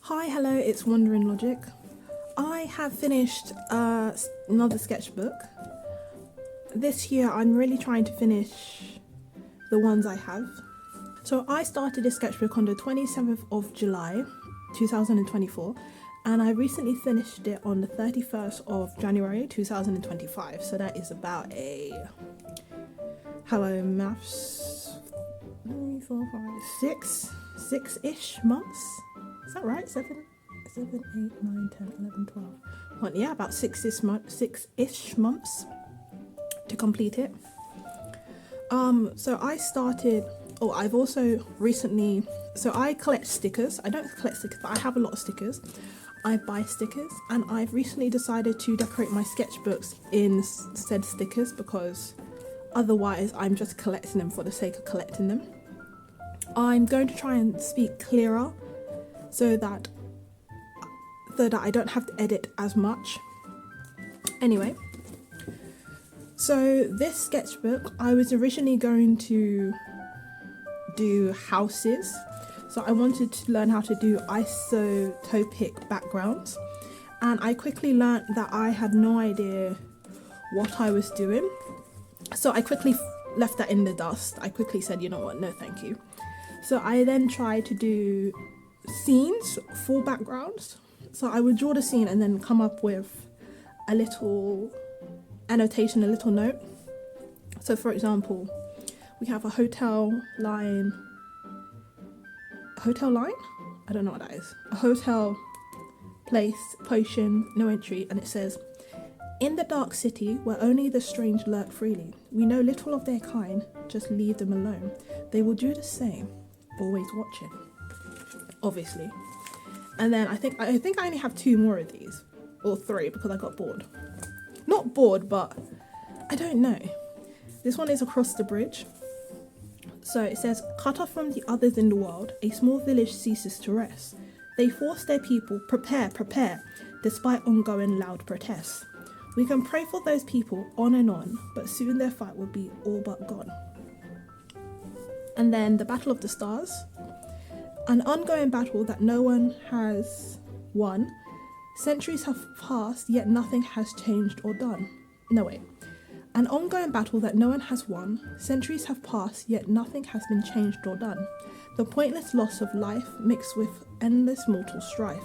Hi, hello, it's WonderingLogic. I have finished another sketchbook. This year I'm really trying to finish the ones I have. So I started this sketchbook on the 27th of July 2024 and I recently finished it on the 31st of January 2025. So that is about a, hello maths, 3, 4, 5, 6-ish months. Is that right? 7, 8, 9, 10, 11, 12. Well, yeah, about 6-ish months to complete it. So I started, I've also recently, so I collect stickers. I don't collect stickers, but I have a lot of stickers. I buy stickers and I've recently decided to decorate my sketchbooks in said stickers because otherwise I'm just collecting them for the sake of collecting them. I'm going to try and speak clearer so that I don't have to edit as much. Anyway, so this sketchbook, I was originally going to do houses. So I wanted to learn how to do isotopic backgrounds. And I quickly learned that I had no idea what I was doing. So I quickly left that in the dust. I quickly said, you know what, no thank you. So I then tried to do scenes for backgrounds. So I would draw the scene and then come up with a little annotation, a little note. So for example, we have a hotel line. I don't know what that is. A hotel, place, potion, no entry, and it says, in the dark city where only the strange lurk freely, we know little of their kind, just leave them alone. They will do the same, always watching. Obviously. And then I think I only have 2 more of these, or 3, because I got bored. Not bored, but I don't know. This one is across the bridge. So it says, cut off from the others in the world, a small village ceases to rest. They force their people, prepare, despite ongoing loud protests. We can pray for those people on and on, but soon their fight will be all but gone. And then the Battle of the Stars. An ongoing battle that no one has won. Centuries have passed, yet nothing has changed or done. No, wait. An ongoing battle that no one has won. Centuries have passed, yet nothing has been changed or done. The pointless loss of life mixed with endless mortal strife.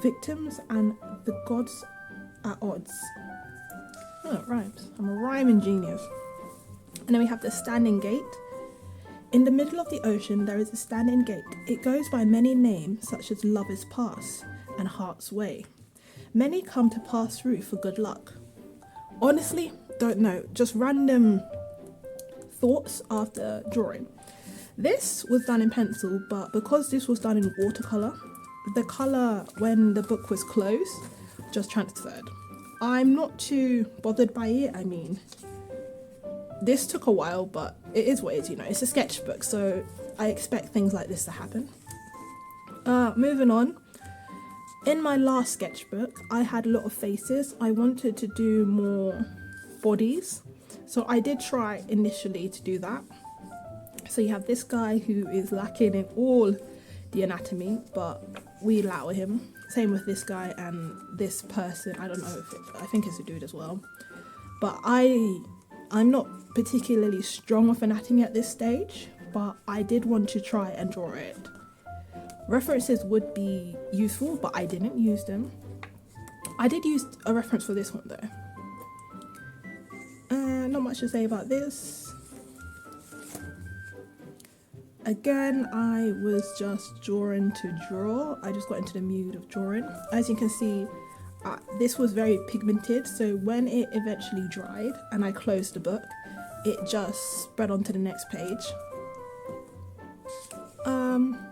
Victims and the gods at odds. Oh, it rhymes. I'm a rhyming genius. And then we have the standing gate. In the middle of the ocean, there is a standing gate. It goes by many names, such as Lover's Pass and Heart's Way. Many come to pass through for good luck. Honestly, don't know. Just random thoughts after drawing. This was done in pencil, but because this was done in watercolour, the colour when the book was closed just transferred. I'm not too bothered by it. I mean, this took a while, but it is what it is, you know. It's a sketchbook, so I expect things like this to happen. Moving on. In my last sketchbook, I had a lot of faces. I wanted to do more bodies, so I did try initially to do that. So you have this guy who is lacking in all the anatomy, but we allow him. Same with this guy and this person. I don't know I think it's a dude as well. But I'm not particularly strong with anatomy at this stage, but I did want to try and draw it. References would be useful, but I didn't use them. I did use a reference for this one though. Not much to say about this. Again, I was just drawing to draw. I just got into the mood of drawing. As you can see, this was very pigmented, so when it eventually dried and I closed the book, it just spread onto the next page.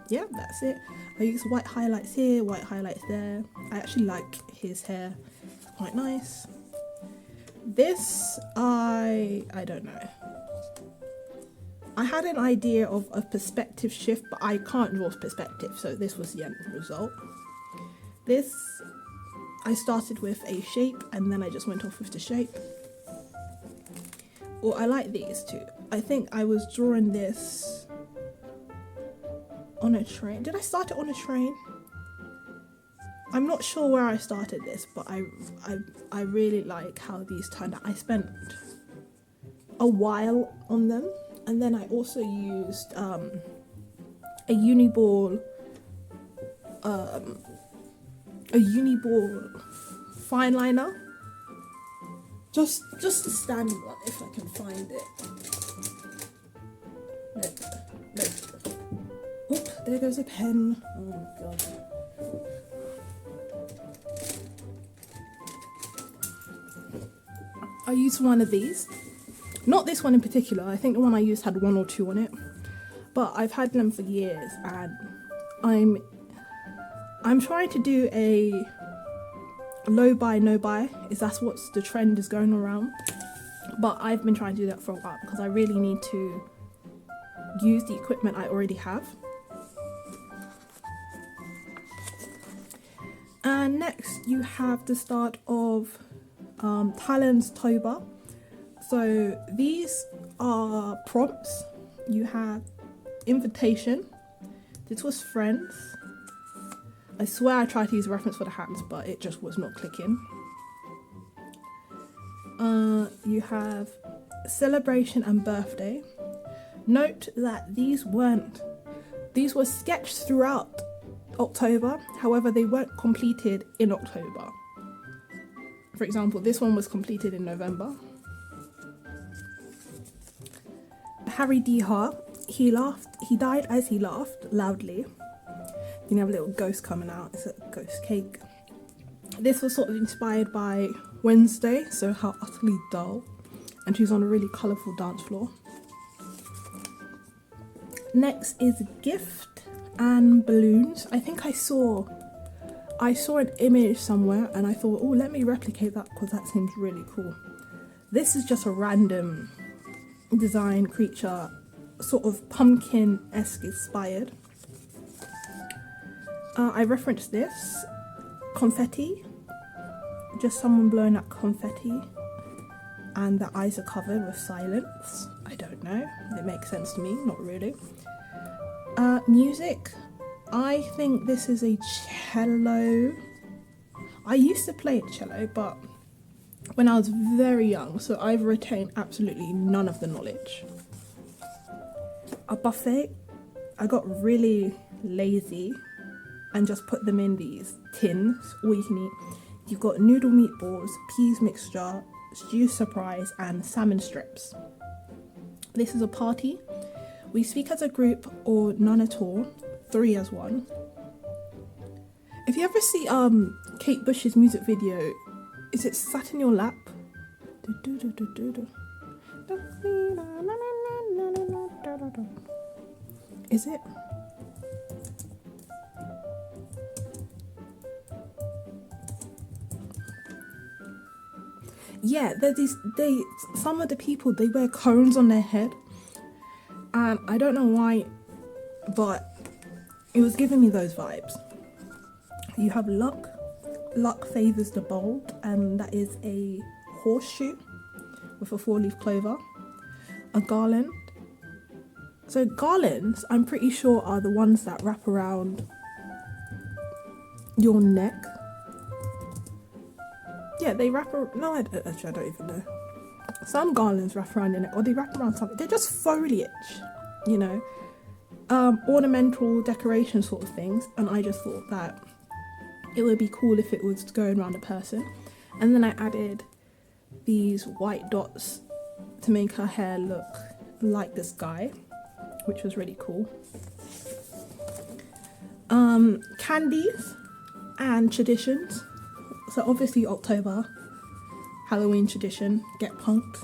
Yeah, that's it. I use white highlights here, white highlights there. I actually like his hair, it's quite nice. This, I don't know. I had an idea of a perspective shift, but I can't draw perspective, so this was the end result. This, I started with a shape and then I just went off with the shape. Or I like these too. I think I was drawing this on a train. Did I start it on a train? I'm not sure where I started this, but I really like how these turned out. I spent a while on them, and then I also used a uniball fine liner, just a standard one if I can find it. Nope. Oop, there goes a pen. Oh god. I used one of these. Not this one in particular. I think the one I used had 1 or 2 on it. But I've had them for years, and I'm trying to do a low buy, no buy. That's what's the trend is going around. But I've been trying to do that for a while because I really need to use the equipment I already have. And next you have the start of Talon's Toba. So these are prompts. You have invitation. This was friends. I swear I tried to use a reference for the hands, but it just was not clicking. You have celebration and birthday. Note that these were sketched throughout October, however they weren't completed in October. For example, this one was completed in November. Harry D. Hart, he died as he laughed loudly. You have a little ghost coming out, it's a ghost cake. This was sort of inspired by Wednesday, so how utterly dull. And she's on a really colourful dance floor. Next is gift and balloons. I think I saw an image somewhere and I thought, oh, let me replicate that because that seems really cool. This is just a random design creature, sort of pumpkin-esque inspired. I referenced this. Confetti. Just someone blowing up confetti and the eyes are covered with silence. I don't know. It makes sense to me, not really. Music. I think this is a cello. I used to play cello, but when I was very young, so I've retained absolutely none of the knowledge. A buffet. I got really lazy and just put them in these tins, all you can eat. You've got noodle meatballs, peas mixture, stew surprise, and salmon strips. This is a party. We speak as a group or none at all, 3 as one. If you ever see Kate Bush's music video, is it Sat in Your Lap? Is it? Yeah, some of the people, they wear cones on their head, and I don't know why, but it was giving me those vibes. You have luck. Luck favors the bold, and that is a horseshoe with a 4-leaf clover. A garland. So garlands, I'm pretty sure, are the ones that wrap around your neck. Yeah, they wrap around, no, actually I don't even know. Some garlands wrap around your neck, or they wrap around something. They're just foliage, you know, ornamental decoration sort of things. And I just thought that it would be cool if it was going around a person. And then I added these white dots to make her hair look like the sky, which was really cool. Candies and traditions. So obviously October, Halloween tradition, get punked.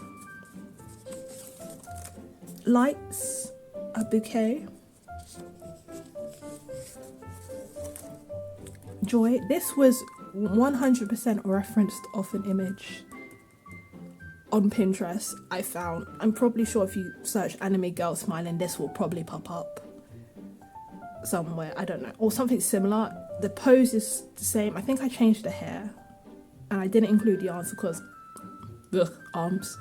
Lights, a bouquet. Joy. This was 100% referenced off an image on Pinterest I found. I'm probably sure if you search anime girl smiling, this will probably pop up somewhere, I don't know, or something similar. The pose is the same. I think I changed the hair and I didn't include the arms because arms.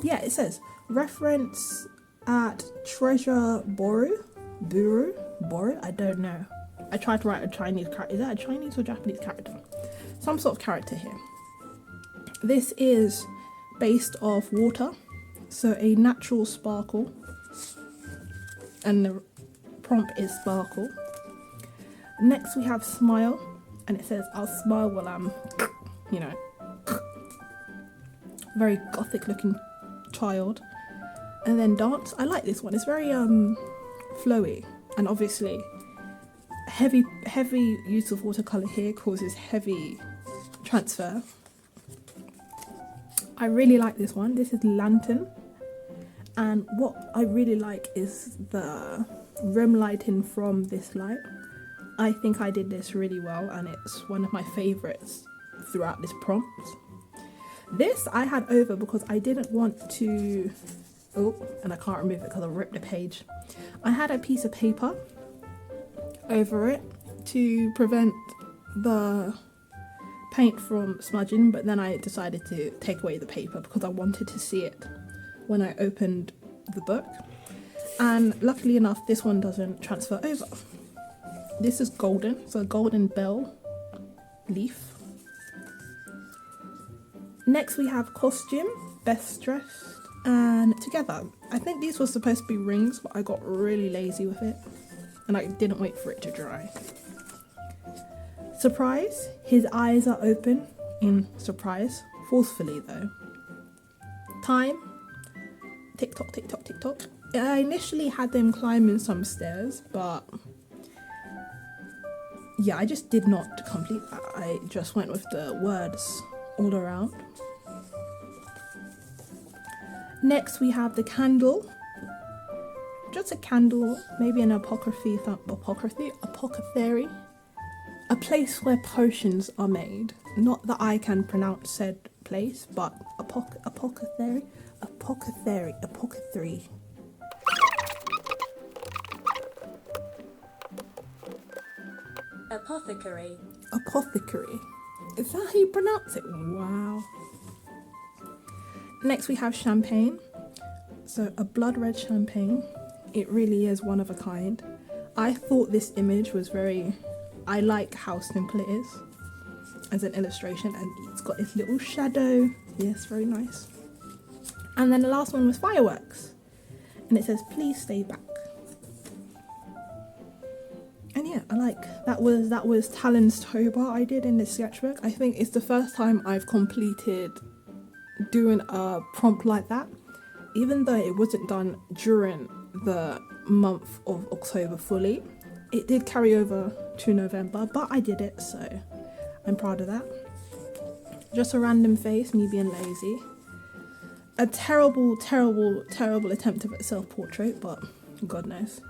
Yeah, it says reference at treasure boru, I don't know. I tried to write a Chinese character. Is that a Chinese or Japanese character? Some sort of character here. This is based off water, so a natural sparkle, and the prompt is sparkle. Next we have smile, and it says I'll smile while I'm, you know, very gothic looking child. And then dance. I like this one. It's very flowy, and obviously heavy use of watercolor here causes heavy transfer. I really like this one. This is lantern, and what I really like is the rim lighting from this light. I think I did this really well, and it's one of my favorites throughout this prompt. This I had over because I didn't want to, and I can't remove it because I ripped the page. I had a piece of paper over it to prevent the paint from smudging, but then I decided to take away the paper because I wanted to see it when I opened the book. And luckily enough, this one doesn't transfer over. This is golden, so a golden bell leaf. Next we have costume, best dressed, and together. I think these were supposed to be rings, but I got really lazy with it and I didn't wait for it to dry. Surprise, his eyes are open in surprise, forcefully though. Time, tick tock, tick tock, tick tock. I initially had them climbing some stairs, but yeah, I just did not complete that. I just went with the words all around. Next we have the candle. Just a candle, maybe an apothecary, a place where potions are made. Not that I can pronounce said place, but apothecary. Apothecary. Is that how you pronounce it? Wow. Next we have champagne. So a blood red champagne. It really is one of a kind. I thought this image was I like how simple it is as an illustration, and it's got its little shadow. Yes, very nice. And then the last one was fireworks, and it says please stay back. And yeah, I like that was Talon's Toba I did in the sketchbook. I think it's the first time I've completed doing a prompt like that, even though it wasn't done during the month of October fully. It did carry over to November, but I did it, so I'm proud of that. Just a random face, me being lazy. A terrible attempt at a self-portrait, but God knows.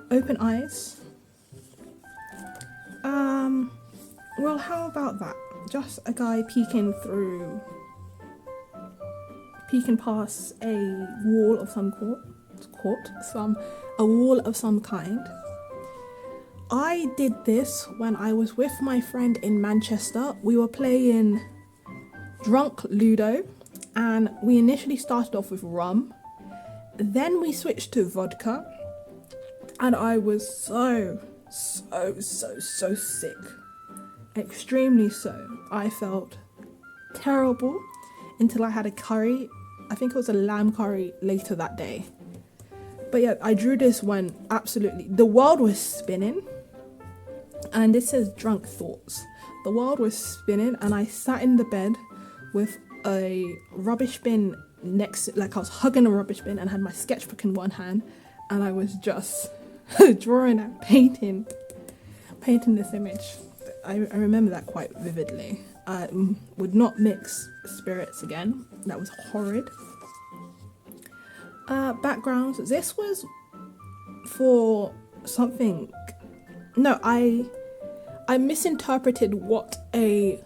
Open eyes. Well, how about that? Just a guy peeking past a wall of some a wall of some kind. I did this when I was with my friend in Manchester. We were playing drunk Ludo, and we initially started off with rum. Then we switched to vodka, and I was so sick. Extremely so. I felt terrible until I had a curry. I think it was a lamb curry later that day. But yeah, I drew this when absolutely the world was spinning. And this says drunk thoughts. The world was spinning, and I sat in the bed with a rubbish bin next, like I was hugging a rubbish bin, and had my sketchbook in one hand, and I was just drawing and painting this image. I remember that quite vividly. I would not mix spirits again. That was horrid. Backgrounds. This was for something. No, I misinterpreted what a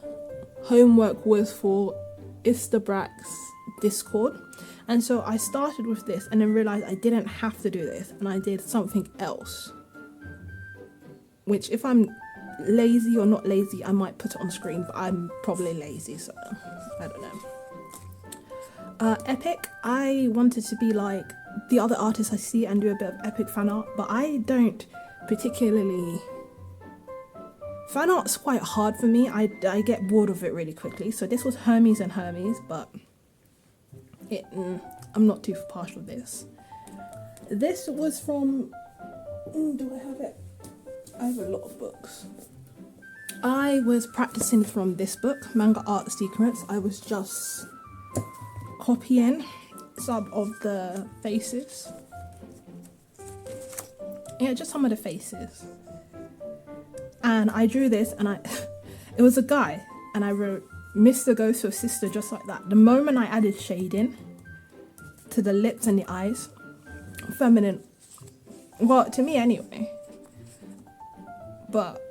homework was for Istabrack's Discord, and so I started with this and then realized I didn't have to do this, and I did something else, which if I'm lazy or not lazy I might put it on screen, but I'm probably lazy, so I don't know. Epic. I wanted to be like the other artists I see and do a bit of epic fan art, but I don't particularly Fan art's quite hard for me. I get bored of it really quickly. So this was Hermes and Hermes, but I'm not too partial to this. This was from, do I have it? I have a lot of books. I was practicing from this book, Manga Art Secrets. I was just copying some of the faces. Yeah, just some of the faces. And I drew this, and it was a guy, and I wrote Mr. Goes to a Sister, just like that. The moment I added shading to the lips and the eyes, feminine, well, to me anyway, but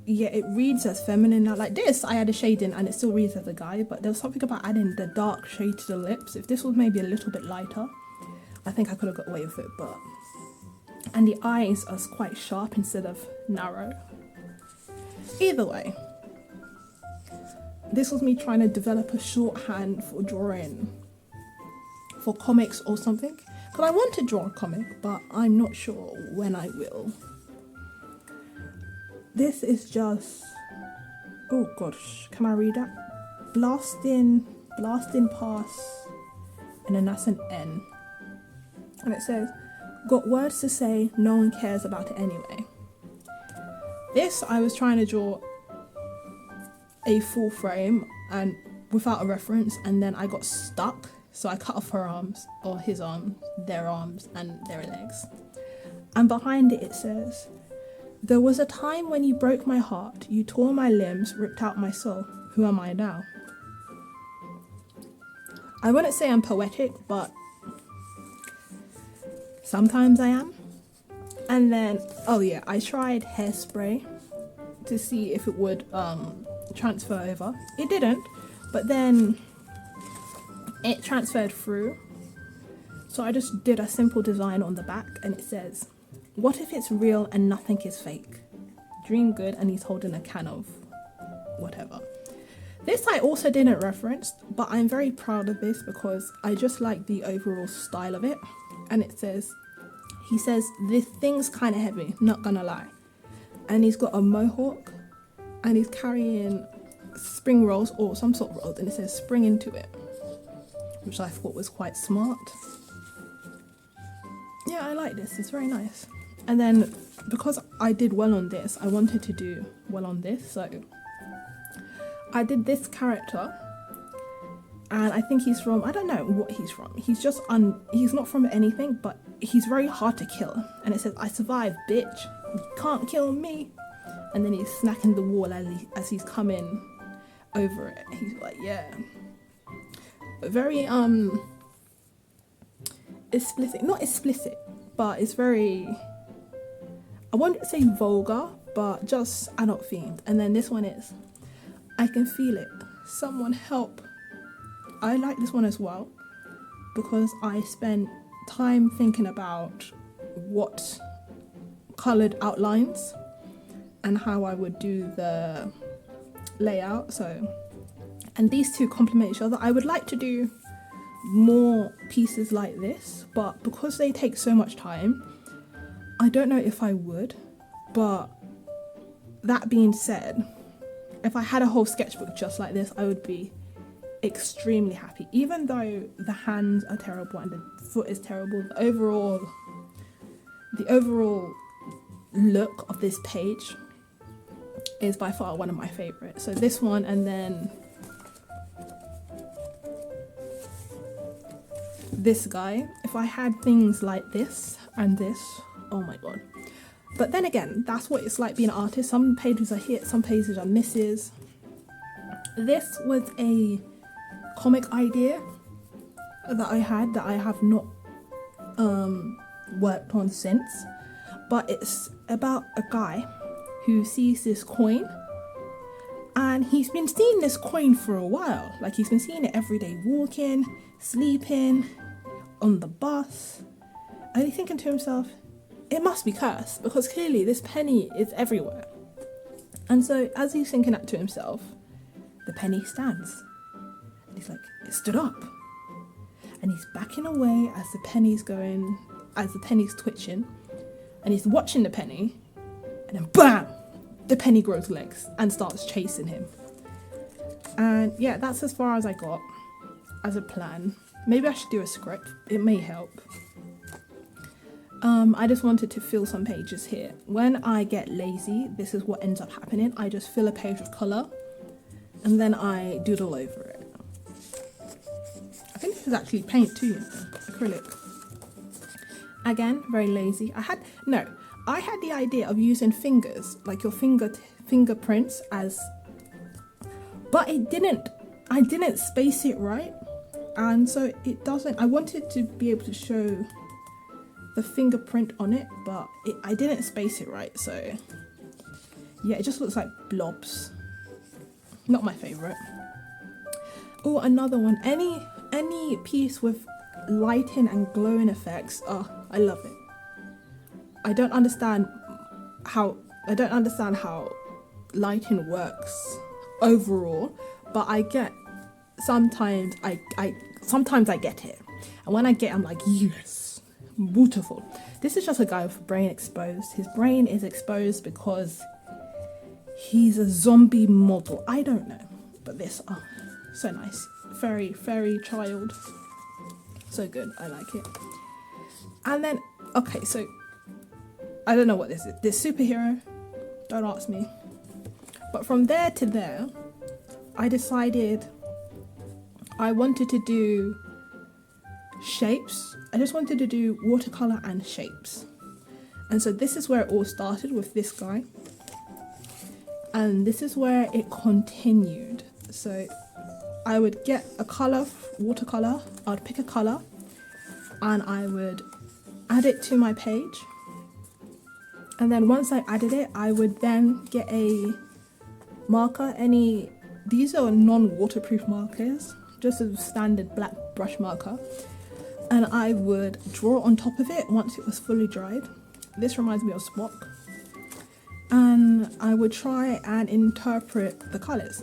yeah, it reads as feminine now. Like this, I added shading and it still reads as a guy, but there was something about adding the dark shade to the lips. If this was maybe a little bit lighter, I think I could have got away with it, but, and the eyes are quite sharp instead of narrow. Either way, this was me trying to develop a shorthand for drawing for comics or something, because I want to draw a comic, but I'm not sure when I will. This is just, oh gosh, can I read that? Blasting pass, and then that's an N. And it says, got words to say, no one cares about it anyway. This, I was trying to draw a full frame and without a reference, and then I got stuck. So I cut off her arms, or his arms, their arms, and their legs. And behind it, it says, there was a time when you broke my heart, you tore my limbs, ripped out my soul. Who am I now? I wouldn't say I'm poetic, but sometimes I am. And then, oh yeah, I tried hairspray to see if it would transfer over. It didn't, but then it transferred through. So I just did a simple design on the back, and it says, what if it's real and nothing is fake? Dream good, and he's holding a can of whatever. This I also didn't reference, but I'm very proud of this because I just like the overall style of it. And it says, he says, this thing's kind of heavy, not gonna lie. And he's got a mohawk, and he's carrying spring rolls or some sort of rolls, and it says spring into it, which I thought was quite smart. Yeah, I like this, it's very nice. And then because I did well on this, I wanted to do well on this, so I did this character, and I think he's from, I don't know what he's from. He's just he's not from anything, but he's very hard to kill. And it says, I survived, bitch. You can't kill me. And then he's smacking the wall as he's coming over it. He's like, yeah. Very explicit, not explicit, but it's very, I wouldn't say vulgar, but just adult themed. And then this one is, I can feel it. Someone help. I like this one as well because I spent time thinking about what coloured outlines and how I would do the layout. So, and these two complement each other. I would like to do more pieces like this, but because they take so much time, I don't know if I would. But that being said, if I had a whole sketchbook just like this, I would be extremely happy. Even though the hands are terrible and the foot is terrible, the overall look of this page is by far one of my favorites. So this one, and then this guy. If I had things like this and this, oh my god. But then again, that's what it's like being an artist. Some pages are hits, some pages are misses. This was a comic idea that I had that I have not worked on since, but it's about a guy who sees this coin, and he's been seeing this coin for a while. Like, he's been seeing it every day, walking, sleeping, on the bus, and he's thinking to himself, it must be cursed because clearly this penny is everywhere. And so as he's thinking that to himself, the penny stands. He's like, it stood up. And he's backing away as the penny's twitching. And he's watching the penny. And then BAM! the penny grows legs and starts chasing him. And yeah, that's as far as I got as a plan. Maybe I should do a script, it may help. I just wanted to fill some pages here. When I get lazy, this is what ends up happening. I just fill a page with colour and then I doodle over it. I think this is actually paint too, acrylic. Again, very lazy. I had the idea of using fingers, like your fingerprints as, but I didn't space it right. And so it doesn't, I wanted to be able to show the fingerprint on it, but I didn't space it right. So yeah, it just looks like blobs. Not my favorite. Oh, another one. Any piece with lighting and glowing effects. Oh, I love it. I don't understand how lighting works overall, but I get sometimes I get it, and when I get it, I'm like, yes, beautiful. This is just a guy with brain exposed. His brain is exposed because he's a zombie model. I don't know, but this, oh, so nice. Fairy child, so good. I like it. And then okay, so I don't know what this is. This superhero, don't ask me. But from there to there, I decided I wanted to do shapes. I just wanted to do watercolor and shapes. And so this is where it all started with this guy. And this is where it continued. So I would get a color, watercolor, I'd pick a color and I would add it to my page. And then once I added it, I would then get a marker. These are non-waterproof markers, just a standard black brush marker. And I would draw on top of it once it was fully dried. This reminds me of Spock. And I would try and interpret the colors.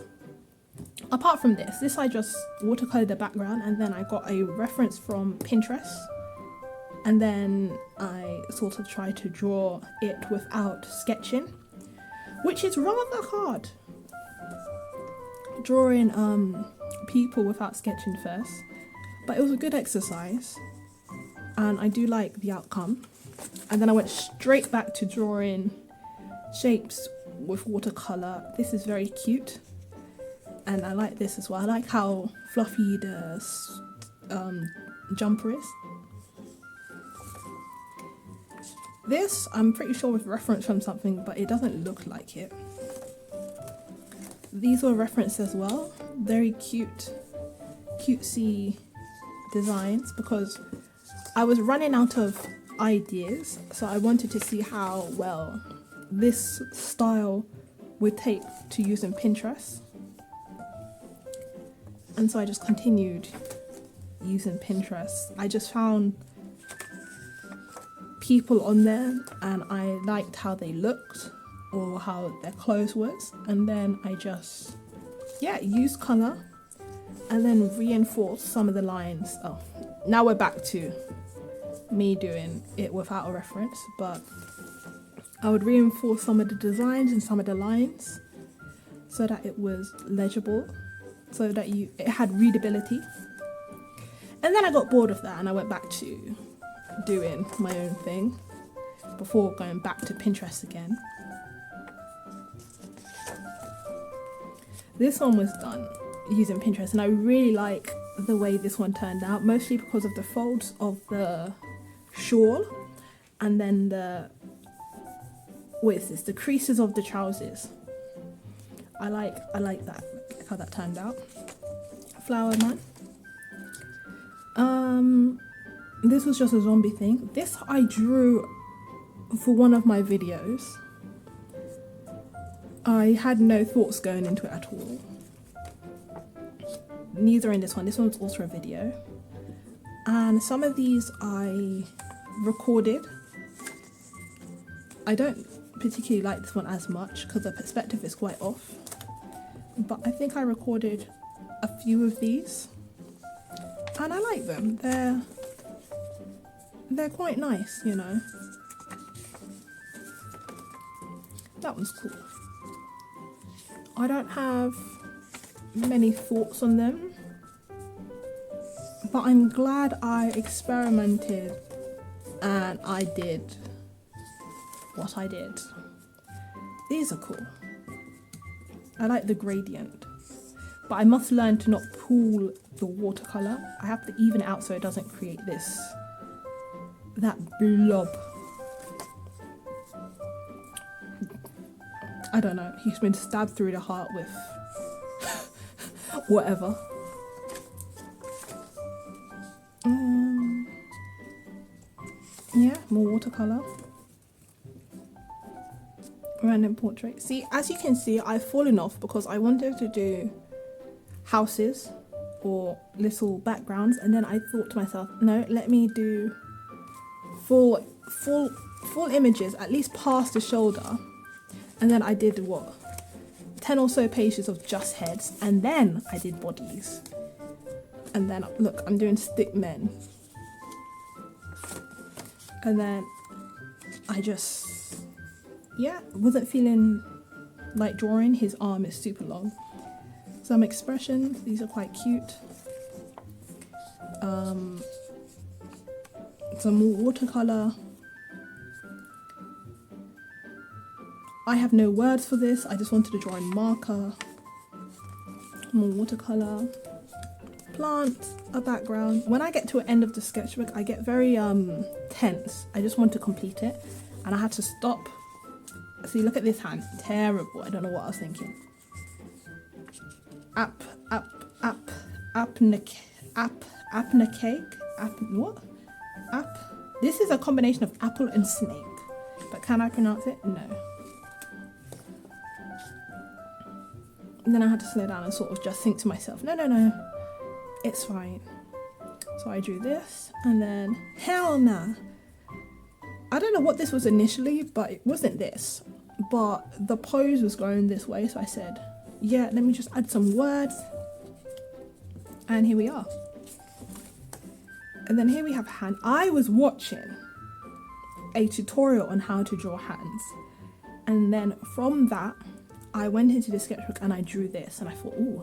Apart from this I just watercolored the background, and then I got a reference from Pinterest. And then I sort of tried to draw it without sketching, which is rather hard. Drawing people without sketching first, but it was a good exercise and I do like the outcome. And then I went straight back to drawing shapes with watercolor. This is very cute and I like this as well. I like how fluffy the jumper is. This I'm pretty sure was referenced from something, but it doesn't look like it. These were referenced as well. Very cutesy designs, because I was running out of ideas, so I wanted to see how well this style would take to use in Pinterest. And so I just continued using Pinterest. I just found people on there and I liked how they looked or how their clothes was, and then I just used colour and then reinforce some of the lines. Oh, now we're back to me doing it without a reference, but I would reinforce some of the designs and some of the lines so that it was legible, so that it had readability. And then I got bored of that and I went back to doing my own thing before going back to Pinterest again. This one was done using Pinterest and I really like the way this one turned out, mostly because of the folds of the shawl and then the creases of the trousers. I like that, how that turned out. Flower man. This was just a zombie thing. This I drew for one of my videos. I had no thoughts going into it at all. Neither in this one. This one's also a video. And some of these I recorded. I don't particularly like this one as much because the perspective is quite off. But I think I recorded a few of these. And I like them. They're quite nice, you know. That one's cool. I don't have many thoughts on them, but I'm glad I experimented and I did what I did. These are cool. I like the gradient, but I must learn to not pull the watercolor. I have to even it out so it doesn't create that blob. I don't know, he's been stabbed through the heart with whatever. Yeah, more watercolor. Random portrait. See, as you can see, I've fallen off because I wanted to do houses or little backgrounds, and then I thought to myself, no, let me do full images, at least past the shoulder. And then I did what, 10 or so pages of just heads, and then I did bodies. And then look, I'm doing stick men. And then I just, yeah, wasn't feeling like drawing. His arm is super long. Some expressions, these are quite cute. Some more watercolor. I have no words for this. I just wanted to draw in marker. More watercolor. Plants, a background. When I get to an end of the sketchbook, I get very tense. I just want to complete it, and I had to stop. See, look at this hand. Terrible. I don't know what I was thinking. This is a combination of apple and snake. But can I pronounce it? No. And then I had to slow down and sort of just think to myself, no, it's fine. So I drew this, and then, hell nah. I don't know what this was initially, but it wasn't this. But the pose was going this way, so I said, yeah, let me just add some words. And here we are. And then here we have hand. I was watching a tutorial on how to draw hands. And then from that, I went into the sketchbook and I drew this, and I thought, ooh,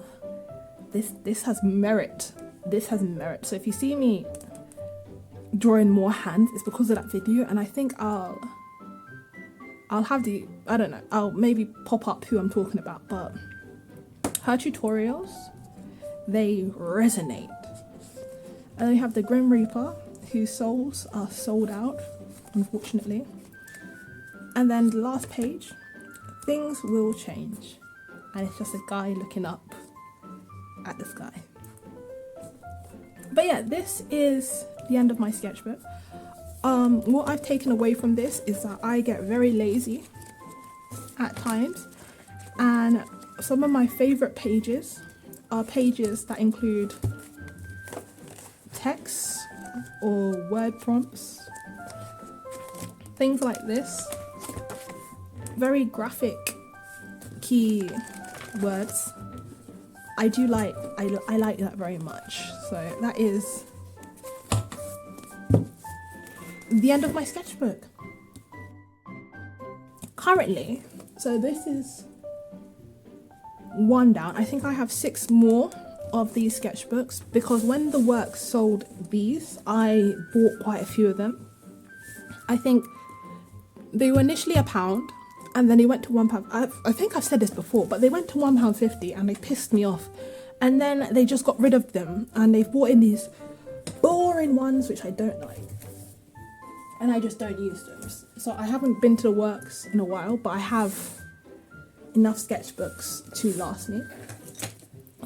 this has merit. This has merit. So if you see me drawing more hands, it's because of that video, and I think I'll have the, I don't know, I'll maybe pop up who I'm talking about, but her tutorials, they resonate. And then we have the Grim Reaper, whose souls are sold out, unfortunately. And then the last page, things will change. And it's just a guy looking up at the sky. But yeah, this is the end of my sketchbook. What I've taken away from this is that I get very lazy at times, and some of my favorite pages are pages that include text or word prompts, things like this, very graphic key words. I like that very much. So that is the end of my sketchbook. Currently, so this is one down. I think I have 6 more of these sketchbooks, because when the works sold these, I bought quite a few of them. I think they were initially £1, and then they went to £1. I think I've said this before, but they went to £1.50 and they pissed me off. And then they just got rid of them, and they've bought in these boring ones which I don't like, and I just don't use them. So I haven't been to the works in a while, but I have enough sketchbooks to last me.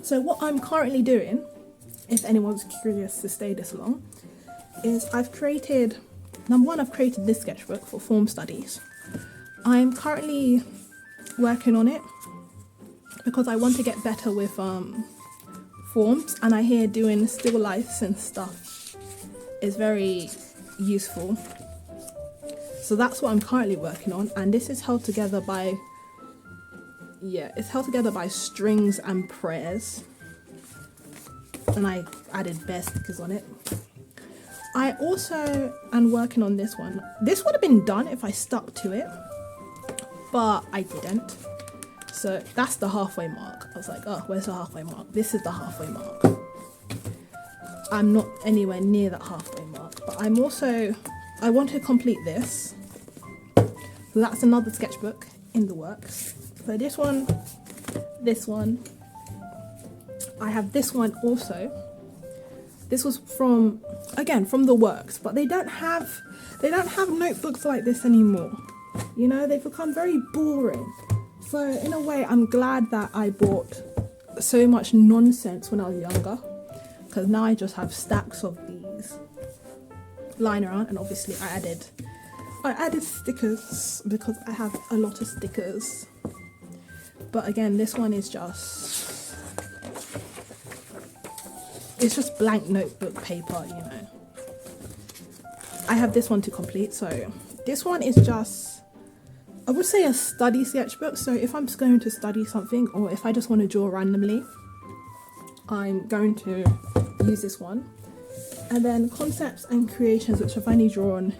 So what I'm currently doing, if anyone's curious to stay this long, is I've created, number one, I've created this sketchbook for form studies. I'm currently working on it because I want to get better with forms, and I hear doing still lifes and stuff is very useful. So that's what I'm currently working on, and this is held together by, it's held together by strings and prayers, and I added bear stickers on it. I also am working on this one. This would have been done if I stuck to it, but I didn't. So that's the halfway mark. I was like, oh, where's the halfway mark? This is the halfway mark. I'm not anywhere near that halfway mark, but I want to complete this. So that's another sketchbook in the works. So this one, I have this one also. This was from the works, but they don't have notebooks like this anymore. You know, they've become very boring. So in a way, I'm glad that I bought so much nonsense when I was younger, because now I just have stacks of these lying around. And obviously I added stickers because I have a lot of stickers. But again, this one is it's just blank notebook paper, you know. I have this one to complete. So this one is just, I would say, a study sketchbook. So if I'm just going to study something, or if I just want to draw randomly, I'm going to use this one. And then concepts and creations, which I've only drawn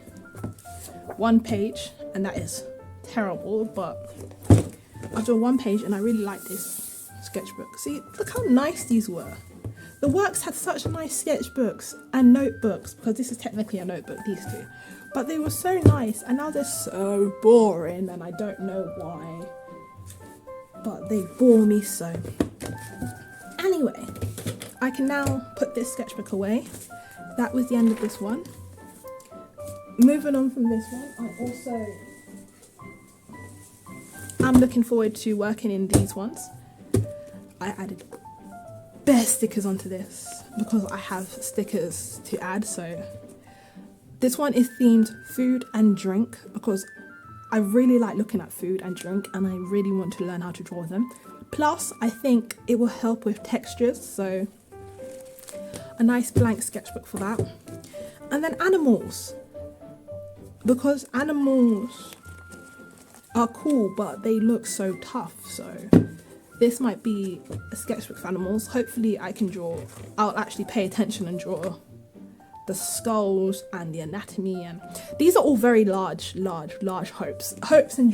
one page, and that is terrible, but I've drawn one page and I really like this sketchbook. See, look how nice these were. The works had such nice sketchbooks and notebooks, because this is technically a notebook, these two. But they were so nice, and now they're so boring, and I don't know why. But they bore me so. Anyway, I can now put this sketchbook away. That was the end of this one. Moving on from this one, I'm looking forward to working in these ones. I added bare stickers onto this because I have stickers to add. So this one is themed food and drink, because I really like looking at food and drink, and I really want to learn how to draw them. Plus, I think it will help with textures, so a nice blank sketchbook for that. And then animals, because animals are cool, but they look so tough. So this might be a sketchbook for animals. Hopefully I can draw, I'll actually pay attention and draw the skulls and the anatomy, and these are all very large hopes and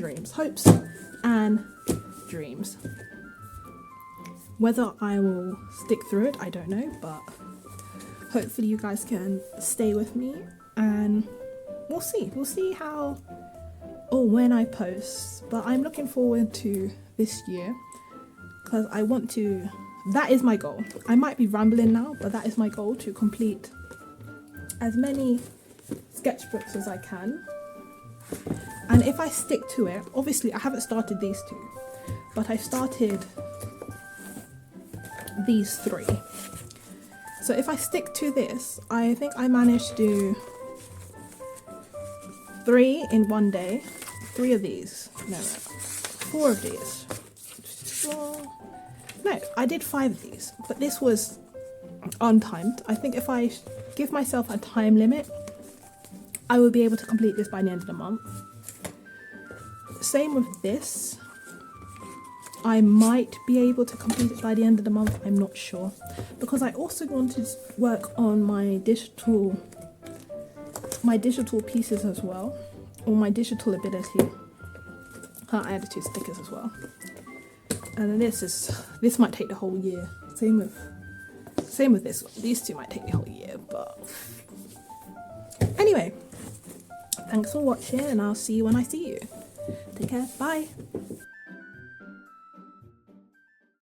dreams. Whether I will stick through it, I don't know, but hopefully you guys can stay with me, and we'll see how or when I post. But I'm looking forward to this year, because I want to, that is my goal. I might be rambling now, but that is my goal, to complete as many sketchbooks as I can. And if I stick to it, obviously I haven't started these two, but I started these three. So if I stick to this, I think I managed to do 3 in one day. 3 of these. No, 4 of these. No, I did 5 of these, but this was untimed. I think if I give myself a time limit, I will be able to complete this by the end of the month. Same with this. I might be able to complete it by the end of the month, I'm not sure, because I also want to work on my digital pieces as well, or my digital ability. I added 2 stickers as well. And then this might take the whole year. Same with this one. These 2 might take the whole year, but anyway, thanks for watching, and I'll see you when I see you. Take care, bye.